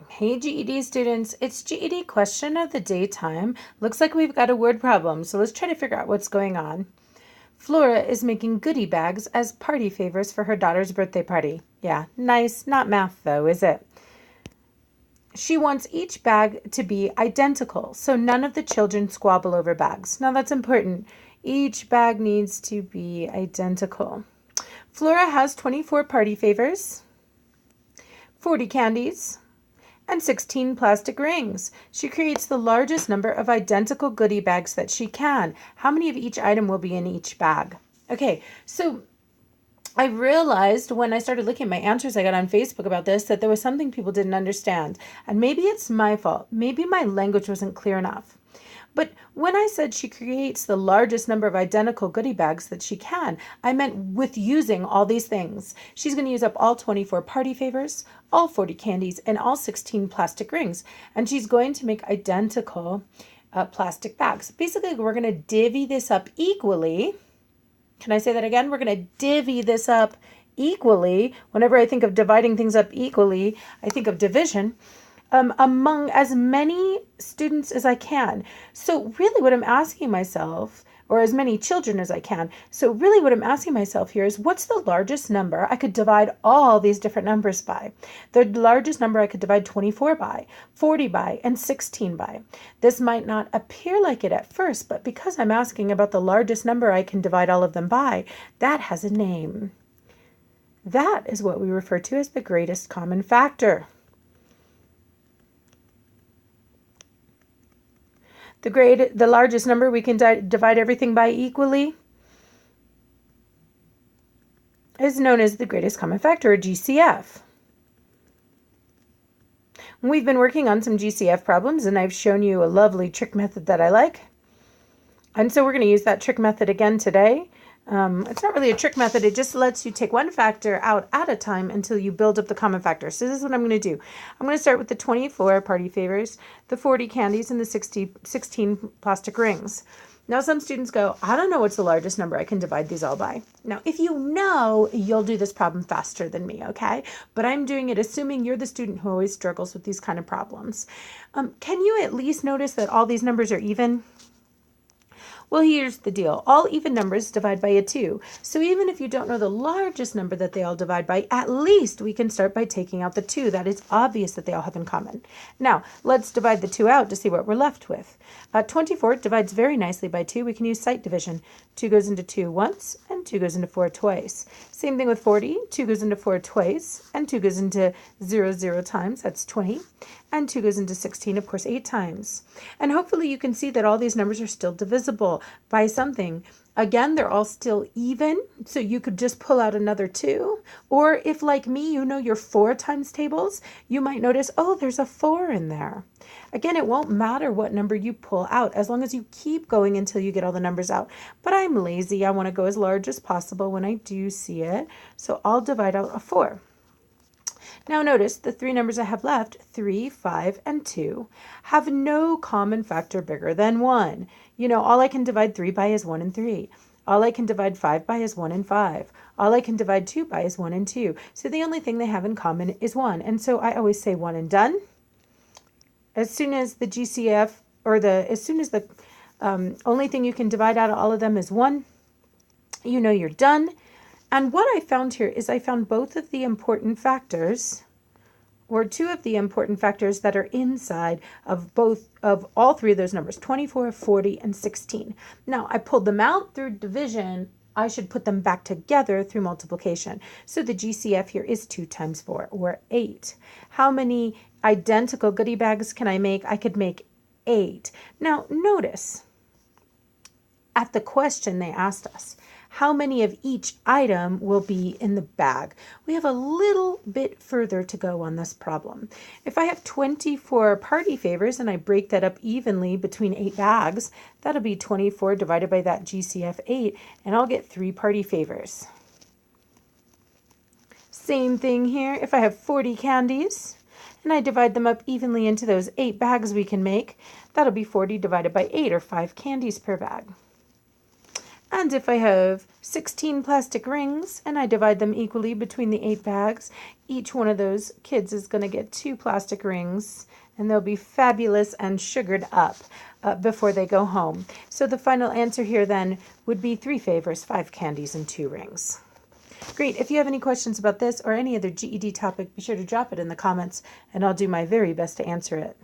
Hey GED students, it's GED question of the day time. Looks like we've got a word problem, so let's try to figure out what's going on. Flora is making goodie bags as party favors for her daughter's birthday party. Yeah, nice, not math though, is it? She wants each bag to be identical, so none of the children squabble over bags. Now that's important. Each bag needs to be identical. Flora has 24 party favors, 40 candies, and 16 plastic rings. She creates the largest number of identical goodie bags that she can. How many of each item will be in each bag? Okay, so I realized when I started looking at my answers I got on Facebook about this that there was something people didn't understand. And maybe it's my fault. Maybe my language wasn't clear enough. But when I said she creates the largest number of identical goodie bags that she can, I meant with using all these things. She's going to use up all 24 party favors, all 40 candies, and all 16 plastic rings. And she's going to make identical plastic bags. Basically, we're going to divvy this up equally. Can I say that again? We're going to divvy this up equally. Whenever I think of dividing things up equally, I think of division. Among as many students as I can. So really what I'm asking myself, or as many children as I can. So really what I'm asking myself here is what's the largest number I could divide all these different numbers by? The largest number I could divide 24 by, 40 by, and 16 by. This might not appear like it at first, but because I'm asking about the largest number I can divide all of them by, that has a name. That is what we refer to as the greatest common factor. The largest number we can divide everything by equally is known as the greatest common factor, or GCF. We've been working on some GCF problems, and I've shown you a lovely trick method that I like. And so we're going to use that trick method again today. It's not really a trick method. It just lets you take one factor out at a time until you build up the common factor. So this is what I'm going to do. I'm going to start with the 24 party favors, the 40 candies, and the 16 plastic rings. Now some students go, I don't know what's the largest number I can divide these all by. Now if you know, you'll do this problem faster than me, okay? But I'm doing it assuming you're the student who always struggles with these kind of problems. Can you at least notice that all these numbers are even? Well, here's the deal. All even numbers divide by a 2. So even if you don't know the largest number that they all divide by, at least we can start by taking out the 2. That is obvious that they all have in common. Now, let's divide the 2 out to see what we're left with. 24 divides very nicely by 2. We can use sight division. 2 goes into 2 once, and 2 goes into 4 twice. Same thing with 40. 2 goes into 4 twice, and 2 goes into 0 times. That's 20. And 2 goes into 16, of course, 8 times. And hopefully you can see that all these numbers are still divisible by something. Again, they're all still even, so you could just pull out another 2. Or if, like me, you know your 4 times tables, you might notice, oh, there's a 4 in there. Again, it won't matter what number you pull out as long as you keep going until you get all the numbers out. But I'm lazy. I want to go as large as possible when I do see it. So I'll divide out a 4. Now notice the 3 numbers I have left, 3, 5, and 2, have no common factor bigger than 1. You know, all I can divide 3 by is 1 and 3. All I can divide 5 by is 1 and 5. All I can divide 2 by is 1 and 2. So the only thing they have in common is 1. And so I always say 1 and done. As soon as the GCF, or as soon as the only thing you can divide out of all of them is 1, you know you're done. And what I found here is I found both of the important factors, or 2 of the important factors that are inside of all 3 of those numbers, 24, 40, and 16. Now, I pulled them out through division. I should put them back together through multiplication. So the GCF here is 2 times 4, or 8. How many identical goodie bags can I make? I could make 8. Now, notice at the question they asked us, how many of each item will be in the bag? We have a little bit further to go on this problem. If I have 24 party favors and I break that up evenly between 8 bags, that'll be 24 divided by that GCF 8, and I'll get 3 party favors. Same thing here. If I have 40 candies and I divide them up evenly into those 8 bags we can make, that'll be 40 divided by 8, or 5 candies per bag. And if I have 16 plastic rings and I divide them equally between the 8 bags, each one of those kids is going to get 2 plastic rings, and they'll be fabulous and sugared up before they go home. So the final answer here then would be 3 favors, 5 candies, and 2 rings. Great. If you have any questions about this or any other GED topic, be sure to drop it in the comments, and I'll do my very best to answer it.